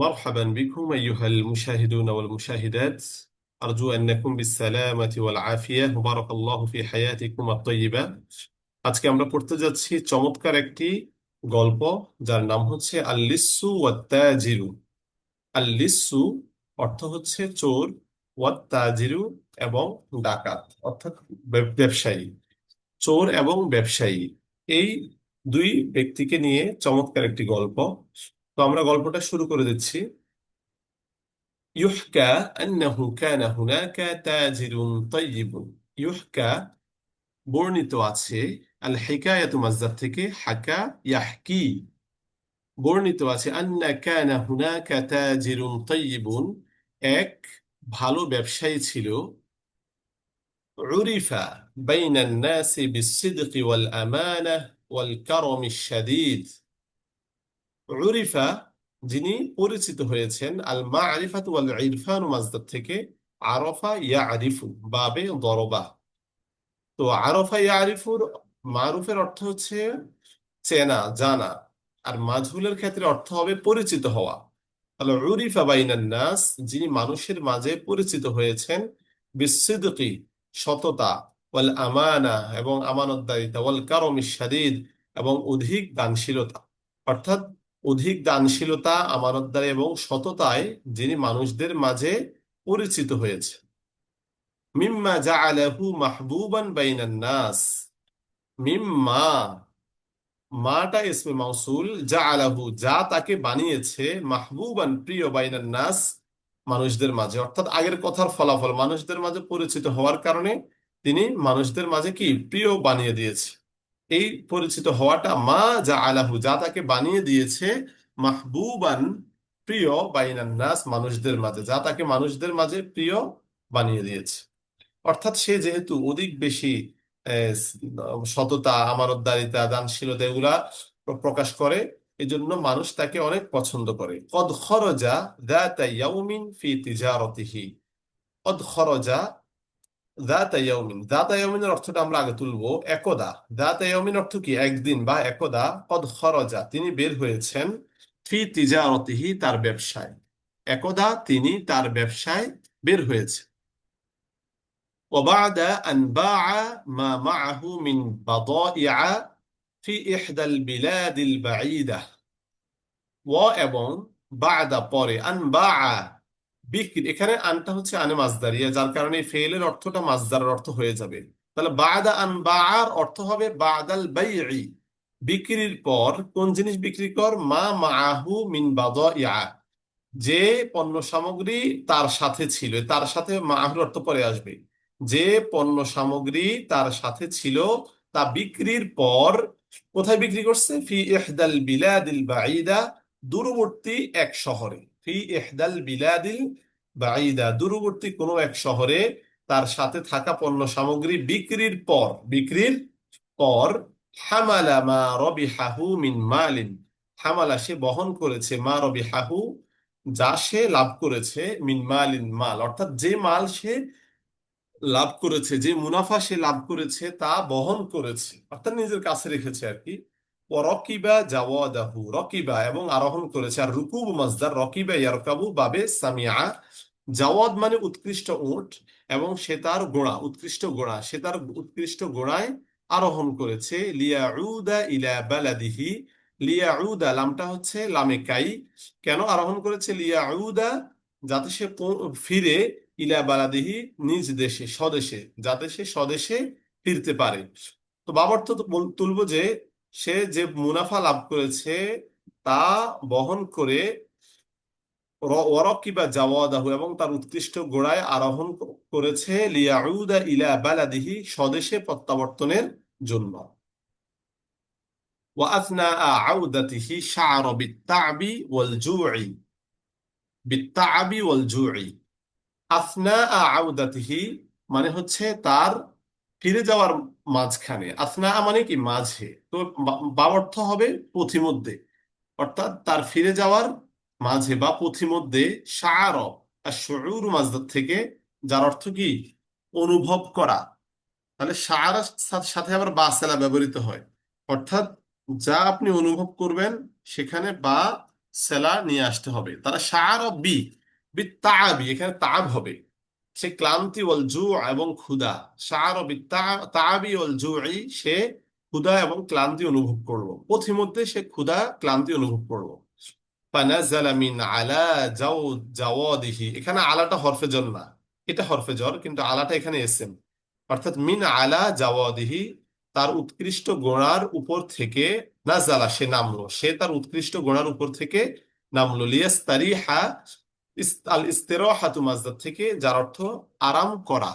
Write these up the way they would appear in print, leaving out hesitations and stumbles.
مرحبا بكم أيها المشاهدون والمشاهدات. أرجو أنكم بالسلامة والعافية وبارك الله في حياتكم الطيبة. আজকে আমরা পড়তে যাচ্ছি চমৎকার একটি গল্প, যার নাম হচ্ছে আল-লিস্সু ওয়াত-তাজিরু। আল-লিস্সু অর্থ হচ্ছে চোর, ওয়াত-তাজিরু এবং ডাকাত, অর্থাৎ ব্যবসায়ী। চোর এবং ব্যবসায়ী, এই দুই ব্যক্তিকে নিয়ে চমৎকার একটি গল্প। তো আমরা গল্পটা শুরু করে দিচ্ছি। يحكى أنه كان هناك تاجر طيب. يحكى বর্ণিত আছে, আল হিকায়াতু মাসদার থেকে হাকা ইয়াহকি। বর্ণিত আছে আন্না কানা হুনাকা তাজিরুন তাইয়িবুন, এক ভালো ব্যবসায়ী ছিল। উরিফা বাইনান নাসি বিসসিদকি ওয়াল আমানাহ ওয়াল কারমিশ শাদীদ। উরিফা, যিনি পরিচিত হয়েছেন, আল মারিফাতু ওয়াল ইরফানু মাসদার থেকে আরফা ইয়ারিফু বাবে দরবা। তো আরফা ইয়ারিফুর মারুফের অর্থ হচ্ছে চেনা জানা, আর মাজহুলের ক্ষেত্রে অর্থ হবে পরিচিত হওয়া। তাহলে উরিফা বাইনান নাস, যিনি মানুষের মাঝে পরিচিত হয়েছেন, বিসসিদকি সততা, ওয়াল আমানা এবং আমানতদারিতা, ওয়াল কারমিশ শাদীদ এবং অধিক দানশীলতা। অর্থাৎ অধিক দানশীলতা, আমানতদারি এবং সততায় যিনি মানুষদের মাঝে পরিচিত হয়েছে। মিম্মা জাআলাহু মাহবুবান বাইনান নাস। মিম্মা, মাটা ইসমে মাউসুল, জাআলাহু যা তাকে বানিয়েছে, মাহবুবান প্রিয়, বাইনান নাস মানুষদের মাঝে। অর্থাৎ আগের কথার ফলাফল, মানুষদের মাঝে পরিচিত হওয়ার কারণে তিনি মানুষদের মাঝে কি প্রিয় বানিয়ে দিয়েছে। এই পরিচিত হওয়াটা মা জাআলাহু যা তাকে বানিয়ে দিয়েছে, মাহবুবান প্রিয়, বাইনান নাস মানুষদের মাঝে, যা তাকে মানুষদের মাঝে প্রিয় বানিয়ে দিয়েছে। অর্থাৎ সে যেহেতু অধিক বেশি সততা, আমানতদারিতা, দানশীলতা এগুলা প্রকাশ করে, এজন্য মানুষ তাকে অনেক পছন্দ করে। কদ খরজা যাতা ইয়াউমিন ফি তিজারতিহি। কদ খরজা যাতা ইয়াউমিন, যাতা ইয়াউমিনের অর্থটা আমরা আগে তুলবো। একদা, যাতা ইয়াউমিন অর্থ কি একদিন বা একদা। কদ খরজা তিনি বের হয়েছেন, ফি তিজারতিহি তার ব্যবসায়। একদা তিনি তার ব্যবসায় বের হয়েছে। وبعد أن باع ما معه من بضائع في إحدى البلاد البعيدة. এবং বাদা পরে, আন বা বিক্রি, এখানে আনটা হচ্ছে আনে মাসদারিয়া, যার কারণে ফেলের অর্থটা মাসদারের অর্থ হয়ে যাবে। তাহলে বাদা আন বাআর অর্থ হবে বাদাল বাইঈ, বিক্রির পর। কোন জিনিস বিক্রি কর? মা মাআহু মিন বাদাইআ, যে পণ্য সামগ্রী তার সাথে ছিল। তার সাথে মাহুর অর্থ পরে আসবে। যে পণ্য সামগ্রী তার সাথে ছিল তা বিক্রির পর কোথায় বিক্রি করছে? ফি ইহদাল বিলাদিল বাঈদা, দূরবর্তী এক শহরে। ফি ইহদাল বিলাদিল বাঈদা, দূরবর্তী কোনো এক শহরে তার সাথে থাকা পণ্য সামগ্রী বিক্রির পর হামালা মা রবিহাহু মিন মালিন। হামালা সে বহন করেছে, মা রবিহাহু যা সে লাভ করেছে, মিন মালিন মাল, অর্থাৎ যে মাল সে লাভ করেছে, যে মুনাফা সে লাভ করেছে তা বহন করেছে, অর্থাৎ নিজের কাছে রেখেছে আর কি। ও রকিবা জাওয়াদাহু, রকিবা এবং আরোহণ করেছে। আর রুকুব মাজদার, রকিবা ইয়ারকাবু বাবে সামিআ। জাওয়াদ মানে উৎকৃষ্ট উট, এবং সে তার ঘোড়া, উৎকৃষ্ট ঘোড়া, সে তার উৎকৃষ্ট ঘোড়ায় আরোহণ করেছে। লিয়াউদা ইলা বালাদিহি, লিয়াউদা লামটা হচ্ছে লামে কাই। কেন আরোহণ করেছে? লিয়াউদা, যাতে সে ফিরে, ইলা বালাদিহি নিজ দেশে, স্বদেশে, যাতে সে স্বদেশে ফিরতে পারে। তো বাবার তো তুলবো যে সে যে মুনাফা লাভ করেছে তা বহন করে, ওয়ারাকিবা জাওয়াদাহু এবং তার উৎকৃষ্ট ঘোড়ায় আরোহণ করেছে, লিয়াউদা ইলা বালাদিহি স্বদেশে প্রত্যাবর্তনের জন্য। ওয়াআথনা আউদাতিহি শাআরা বিত্তাবি ওয়াল জুই, বিত্তাবি ওয়াল জুই। আফনা আউদাতিহি মানে হচ্ছে তার ফিরে যাওয়ার মাঝখানে। আফনা মানে কি মাঝে, তো অর্থ হবে পথিমধ্যে, অর্থাৎ তার ফিরে যাওয়ার মাঝে বা পথিমধ্যে। শাআর আর শুউর মাজদার থেকে, যার অর্থ কি অনুভব করা। তাহলে শাআর সাথে আবার বা সেলা ব্যবহৃত হয়, অর্থাৎ যা আপনি অনুভব করবেন সেখানে বা সেলা নিয়ে আসতে হবে। তারা শাআর বি বি তাআবি, এখানে তাআব হবে। সে ক্লান্তি ওয়াল জু এবং ক্ষুধা, শাআর বি তাআবি ওয়াল জুই, সে ক্ষুধা এবং ক্লান্তি অনুভব করলো, পথিমধ্যে সে ক্ষুধা ক্লান্তি অনুভব করলো। ফানাজালা মিন আলা জাওয়াদিহি, এখানে আলাটা হরফে জর না, এটা হরফে জর, কিন্তু আলাটা এখানে এসেম। অর্থাৎ মিন আলা জাওয়াদিহি, তার উৎকৃষ্ট গোড়ার উপর থেকে, নাজালা সে নামলো, সে তার উৎকৃষ্ট গোড়ার উপর থেকে নামলো। লিয়াস্তারিহা, আল ইস্তিরাহাতু মাজদার থেকে, যার অর্থ আরাম করা,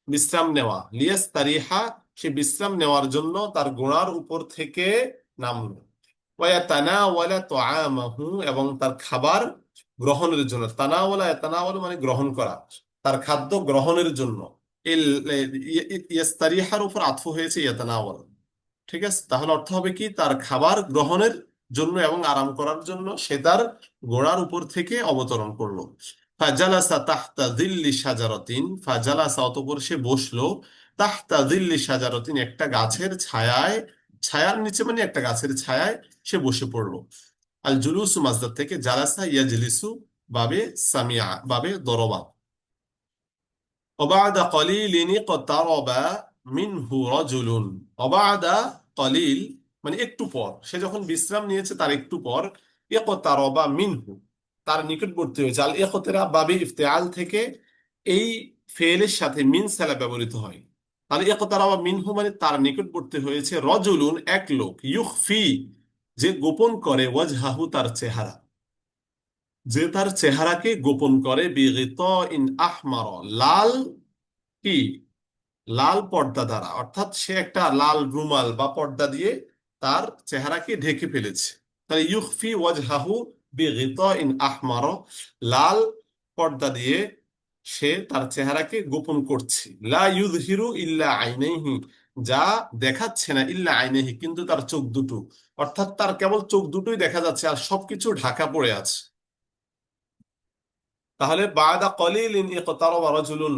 বিশ্রাম নেওয়া। লিয়াস্তারিহা, সে বিশ্রাম নেওয়ার জন্য তার গোড়ার উপর থেকে নামলো। ওয়ায়াতানাওয়ালা তুআমাহু, এবং তার খাবার গ্রহণের জন্য। তানাওয়ালা ইয়াতানাওয়ালু মানে গ্রহণ করা, তার খাদ্য গ্রহণের জন্য। ইল ইয়াস্তারিহার উপর আতফ হয়েছে ইয়াতানাওয়াল। ঠিক আছে, তাহলে অর্থ হবে কি, তার খাবার গ্রহণের জন্য এবং আরাম করার জন্য সে তার ঘোড়ার উপর থেকে অবতরণ করলো। ফাজালাসা তাহতা যিল্লি শাজারাতিন, ফাজালাসা অতঃপর সে বসলো, তাহতা যিল্লি শাজারাতিন একটা গাছের ছায়ায়, ছায়ার নিচে মানে একটা গাছের ছায়ায় সে বসে পড়লো। আল জুলুসু মাজদার থেকে, জালাসা ইয়াজলিসু বাবে সামিয়া বাবে দরবা। وبعد قليل اقترب منه رجل। وبعد قليل মানে একটু পর, সে যখন বিশ্রাম নিয়েছে তার একটু পর, ইকতারবা মিনহু, তার নিকটবর্তী হয়েছে। আল ইকতিরাব বাবে ইফতিআল থেকে এই ফেলের সাথে মিন সালা ব্যবহৃত হয়। তাহলে ইকতারবা মিনহু মানে তার নিকটবর্তী হয়েছে রজুলুন এক লোক, ইউখফি যে গোপন করে, ওয়াজহাহু তার চেহারা, যে তার চেহারাকে গোপন করে, বিগিতাইন আহমার, লাল কি, লাল পর্দা দ্বারা, অর্থাৎ সে একটা লাল রুমাল বা পর্দা দিয়ে তার চেহারাকে ঢেকে ফেলেছে। তাহলে ইউখফি ওয়াজহাহু বিগিতাইন আহমার, লাল পর্দা দিয়ে সে তার চেহারাকে গোপন করছে। লা ইউযহিরু ইল্লা আইনাইহি, যা দেখাচ্ছে না, ইল্লা আইনাইহি কিন্তু তার চোখ দুটো, অর্থাৎ তার কেবল চোখ দুটোই দেখা যাচ্ছে আর সবকিছু ঢাকা পড়ে আছে। তাহলে বাদা কলিলিন ইকতারাবা রাজুলুন,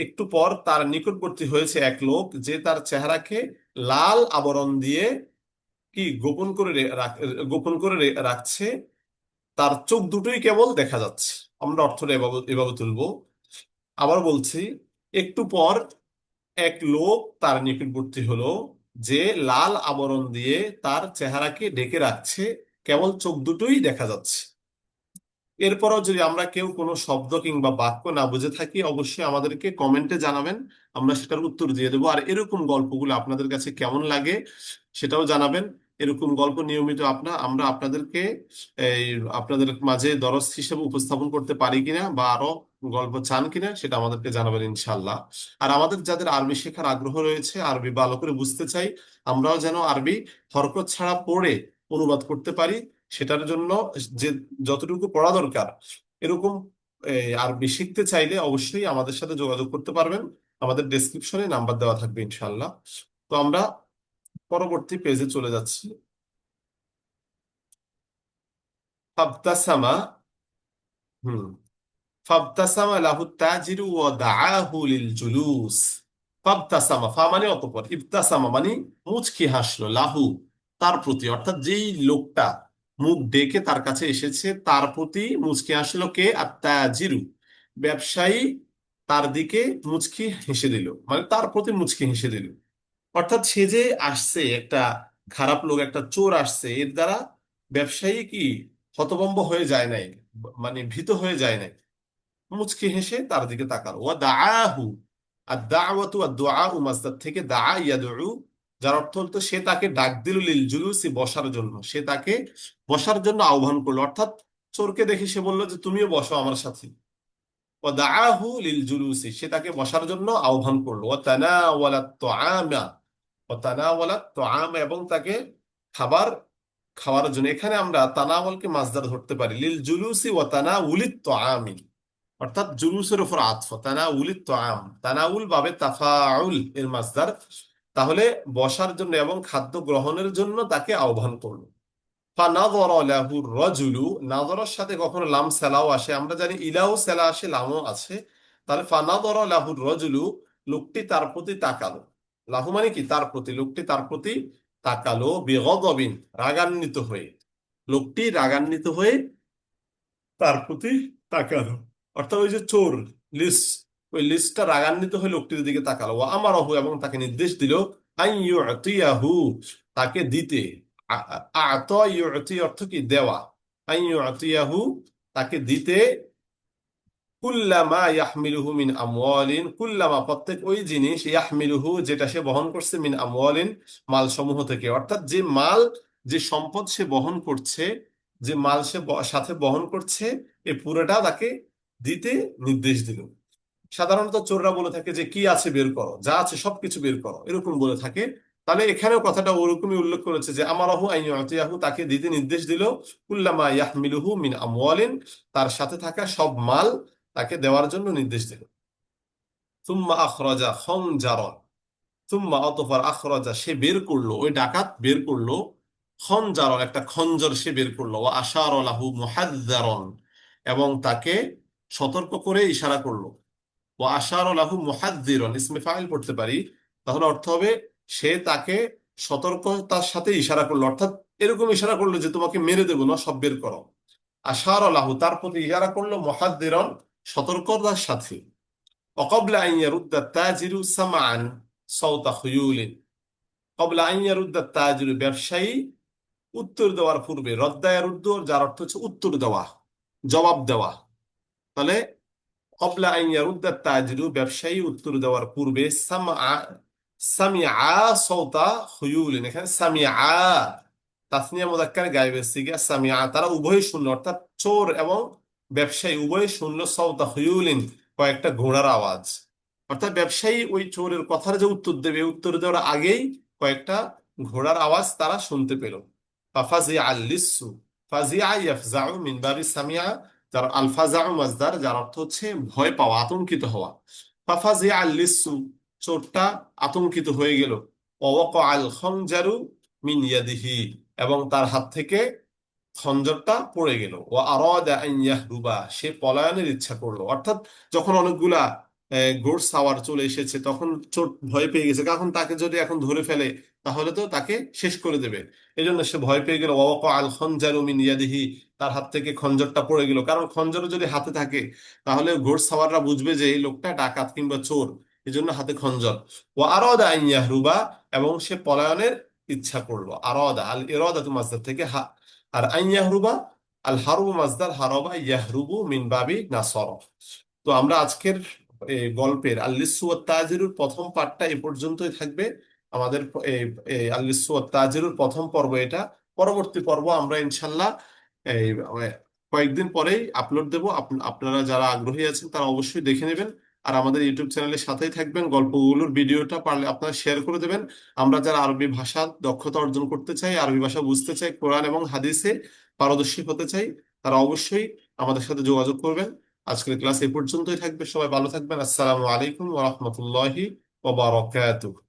একটু পর তার নিকটবর্তী হয়েছে এক লোক, যে তার চেহারাকে লাল আবরণ দিয়ে কি গোপন করে গোপন করে রাখছে, তার চোখ দুটোই কেবল দেখা যাচ্ছে। আমরা অর্থটা এভাবে এভাবে তুলবো। আবার বলছি, একটু পর এক লোক তার নিকটবর্তী হলো, যে লাল আবরণ দিয়ে তার চেহারাকে ঢেকে রাখছে, কেবল চোখ দুটোই দেখা যাচ্ছে। এরপরও যদি আমরা কেউ কোনো শব্দ কিংবা বাক্য না বুঝে থাকি, অবশ্যই আমাদেরকে কমেন্টে জানাবেন, আমরা সেটার উত্তর দিয়ে দেবো। আর এরকম গল্পগুলো আপনাদের কাছে কেমন লাগে সেটাও জানাবেন। এরকম গল্প নিয়মিত আমরা আপনাদেরকে এই আপনাদের মাঝে দরস হিসেবে উপস্থাপন করতে পারি কিনা, বা আরো গল্প চান কিনা, সেটা আমাদেরকে জানাবেন ইনশাল্লাহ। আর আমাদের যাদের আরবি শেখার আগ্রহ রয়েছে, আরবি ভালো করে বুঝতে চাই, আমরাও যেন আরবি হরকত ছাড়া পড়ে অনুবাদ করতে পারি, সেটার জন্য যে যতটুকু পড়া দরকার, এরকম আরবি শিখতে চাইলে অবশ্যই আমাদের সাথে যোগাযোগ করতে পারবেন। আমাদের ডেসক্রিপশনে নাম্বার দেওয়া থাকবে ইনশাল্লাহ। তো আমরা পরবর্তী পেজে চলে যাচ্ছি। ফাবতাসামা, হুম, ফাবতাসামা লাহু তাজিরু ওয়া দাআহু লিল জুলুস। ফাবতাসামা, ফা মানে অতঃপর, ইবতাসামা মানে মুচকি হাসলো, লাহু তার প্রতি, অর্থাৎ যেই লোকটা মুখ ডেকে তার কাছে এসেছে তার প্রতি মুচকি হাসলো কে, আত্তাজিরু ব্যবসায়ী, তার দিকে মুচকি হেসে দিল, মানে তার প্রতি মুচকি হেসে দিল। অর্থাৎ সে যে আসছে, একটা খারাপ লোক, একটা চোর আসছে, এর দ্বারা ব্যবসায়ী কি হতভম্ব হয়ে যায় নাই, মানে ভীত হয়ে যায় নাই, মুচকি হেসে তার দিকে তাকালো। ওয়া দাআহু, আর দাওয়াতু আর দুআউ মাসদার থেকে দা ইয়াদউ, যার অর্থ হলো সে তাকে ডাক দিল, লিল জুলুসি বসার জন্য, সে তাকে বসার জন্য আহ্বান করলো। অর্থাৎ চোরকে দেখে সে বললো যে তুমিও বসো আমার সাথে। ওয়া দাআহু লিল জুলুসি, সে তাকে বসার জন্য আহ্বান করলো। ওয়া তানাওয়ালাত তুআমা, ওয়া তানাওয়ালাত তুআমা এবং তাকে খাবার খাওয়ার জন্য। এখানে আমরা তানাওয়ালকে মাসদার ধরতে পারি, লিল জুলুসি ওয়া তানাউলিত তুআমি, অর্থাৎ জুলুসের উপর আতফ, তানাউলিত তুআম, তানাউল বাবে তাফাউল এর মাসদার। তাহলে বসার জন্য এবং খাদ্য গ্রহণের জন্য তাকে আহ্বান করলো। ফানাযরা লাহু রাজুলু, নাযরার সাথে কখনো লাম সালাও আসে, আমরা জানি ইলাও সালা আসে, লামও আছে। তাহলে ফানাযরা লাহু রাজুলু, লোকটি তার প্রতি তাকালো। লাহু মানে কি, তার প্রতি, লোকটি তার প্রতি তাকালো, বিগযবিন রাগান্বিত হয়ে। লোকটি রাগান্বিত হয়ে তার প্রতি তাকালো। অর্থাৎ ওই যে চোর লিস্ট, ওই লিস্টটা রাগান্বিত হয়ে লোকটির দিকে তাকালো। ও আমারহু, এবং তাকে নির্দেশ দিল আন ইউতিয়াহু, তাকে দিতে। আত ইউতি অর্থ কি? দেওয়া। আন ইউতিয়াহু, তাকে দিতে। কুল্লামা ইয়াহমিলুহু মিন আমওয়ালিন, কুল্লামা প্রত্যেক ওই জিনিস, ইয়াহমিলুহু যেটা সে বহন করছে, মিন আমওয়ালিন মাল সমূহ থেকে। অর্থাৎ যে মাল, যে সম্পদ সে বহন করছে, যে মাল সে সাথে বহন করছে, এই পুরোটা তাকে দিতে নির্দেশ দিল। সাধারণত চোররা বলে থাকে যে কি আছে বের করো, যা আছে সবকিছু বের করো, এরকম বলে থাকে। তাহলে এখানেও কথাটা ওরকমই উল্লেখ করেছে যে আমারাহু আন ইউতিয়াহু, তাকে দিতে নির্দেশ দিল। কুল্লামা ইয়াহমিলুহু মিন আমওয়ালিন, তার সাথে থাকা সব মাল তাকে দেওয়ার জন্য নির্দেশ দিল। সুম্মা আখরাজা খনজারন, সুম্মা অতঃপর আখরাজা সে বের করলো, ওই ডাকাত বের করলো, খনজারন একটা খঞ্জর সে বের করলো। ও আশার লাহু মুহাযযারন, এবং তাকে সতর্ক করে ইশারা করলো। ও আশার লাহু মুহাযযিরন ইসমে ফাইল পড়তে পারি, তাহলে অর্থ হবে সে তাকে সতর্কতার সাথে ইশারা করলো। অর্থাৎ এরকম ইশারা করলো যে তোমাকে মেরে দেবো না, সব বের করো। আশার লাহু, তার প্রতি ইশারা করলো, মুহাযযিরন সতর্কতার সাথে। وقبل أن يرد التاجر سمعا صوت خيول। قبل أن يرد التاجر ব্যবসায়ী উত্তর দেওয়ার পূর্বে, রদ্দায় রুদ্ধ যার অর্থ হচ্ছে উত্তর দেওয়া, জবাব দেওয়া। তাহলে কবলা আন ইয়ারুদ্দা তাজিরু, ব্যবসায়ী উত্তর দেওয়ার পূর্বে, সামিআ সাওতা খুয়ুলিন, এখানে সামিআ তাসনিয়া মুযাক্কার গায়েবের সিগা, সামিআ তারা উভয় শুনলো, অর্থাৎ চোর এবং ব্যবসায়ী উভয় শুনলো, সাওতা খুয়ুলিন কয়েকটা ঘোড়ার আওয়াজ। অর্থাৎ ব্যবসায়ী ওই চোরের কথার যে উত্তর দেবে, উত্তর দেওয়ার আগেই কয়েকটা ঘোড়ার আওয়াজ তারা শুনতে পেল। ফাফাজিআ লিসসু, ফাজিআ ইয়াফজাউ মিন বাবি সামিআ, যার আলফাজা মাজদার, যার অর্থ হচ্ছে ভয় পাওয়া, আতঙ্কিত হওয়া। ফাফাজিআ লিসসু, চোরটা আতঙ্কিত হয়ে গেল। ওয়াকা আল খনজারু মিন ইয়াদিহি, এবং তার হাত থেকে খঞ্জরটা পড়ে গেল। ও আরাদা আন ইয়াহরুবা, সে পলায়নের ইচ্ছা করলো। অর্থাৎ যখন অনেকগুলা ঘোড় সাওয়ার চলে এসেছে, তখন চোর ভয় পেয়ে গেছে, কারণ তাকে যদি এখন ধরে ফেলে তাহলে তো তাকে শেষ করে দেবে। এই জন্য সে ভয় পেয়ে গেল। ওয়াকা আল খনজারু মিন ইয়াদিহি, তার হাত থেকে খঞ্জরটা পড়ে গেল। কারণ খঞ্জর যদি হাতে থাকে তাহলে ঘোড় সাওয়াররা বুঝবে যে এই লোকটা ডাকাত কিংবা চোর, এই জন্য হাতে খঞ্জর। ও আরাদা আন ইয়াহরুবা, এবং সে পলায়নের ইচ্ছা করলো। আরাদা আল ইরাদাতু মাসদার থেকে, আর আন ইয়াহরুবা আল হারবু মাসদার, হারাবা ইয়াহরুবু মিন বাবি নাসর। তো আমরা আজকের এই গল্পের আল লিসসু ওয়াত তাজিরুর প্রথম পার্টটা এ পর্যন্তই থাকবে। আমাদের এই এই আল লিসসু ওয়াত তাজিরুর প্রথম পর্ব এটা। পরবর্তী পর্ব আমরা ইনশাল্লাহ এই কয়েকদিন পরেই আপলোড দেব। আপনারা যারা আগ্রহী আছেন তারা অবশ্যই দেখে নেবেন। আর আমাদের ইউটিউব চ্যানেলের সাথেই থাকবেন। গল্পগুলোর ভিডিওটা পারলে আপনারা শেয়ার করে দেবেন। আমরা যারা আরবি ভাষা দক্ষতা অর্জন করতে চাই, আরবি ভাষা বুঝতে চাই, কোরআন এবং হাদিসে পারদর্শী হতে চাই, তারা অবশ্যই আমাদের সাথে যোগাযোগ করবেন। আজকের ক্লাস এই পর্যন্তই থাকবে। সবাই ভালো থাকবেন। আসসালামু আলাইকুম ওয়া রাহমাতুল্লাহি ওয়া বারাকাতুহু।